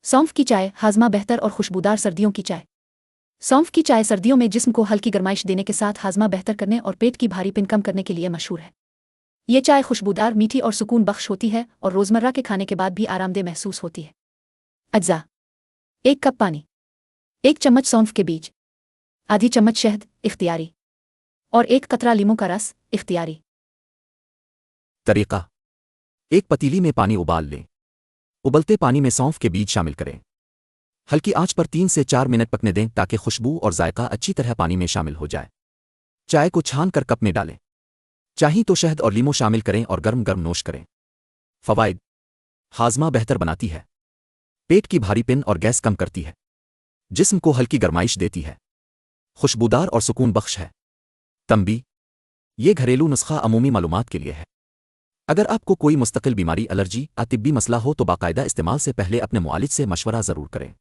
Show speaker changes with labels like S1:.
S1: सौंफ की चाय हाजमा बेहतर और खुशबूदार सर्दियों की चाय। सौंफ की चाय सर्दियों में जिस्म को हल्की गर्माइश देने के साथ हाजमा बेहतर करने और पेट की भारीपन कम करने के लिए मशहूर है। ये चाय खुशबूदार, मीठी और सुकून बख्श होती है और रोज़मर्रा के खाने के बाद भी आरामदेह महसूस होती है। अज्जा: 1 कप पानी, 1 चम्मच सौंफ के बीज, आधी चम्मच शहद इख्तियारी और 1 कतरा लीमू का रस इख्तियारी।
S2: तरीका: एक पतीली में पानी उबाल लें। उबलते पानी में सौंफ के बीज शामिल करें। हल्की आंच पर 3 से 4 मिनट पकने दें ताकि खुशबू और जायका अच्छी तरह पानी में शामिल हो जाए। चाय को छान कर कप में डालें। चाहे तो शहद और लीमू शामिल करें और गर्म गर्म नोश करें। फवाइद: हाजमा बेहतर बनाती है, पेट की भारीपन और गैस कम करती है, जिस्म को हल्की गर्माइश देती है, खुशबूदार और सुकून बख्श है। तंबी: ये घरेलू नुस्खा अमूमी मालूमात के लिए है। अगर आपको कोई मुस्तकिल बीमारी, एलर्जी या तिब्बी मसला हो तो बाकायदा इस्तेमाल से पहले अपने मुआलिज से मशवरा ज़रूर करें।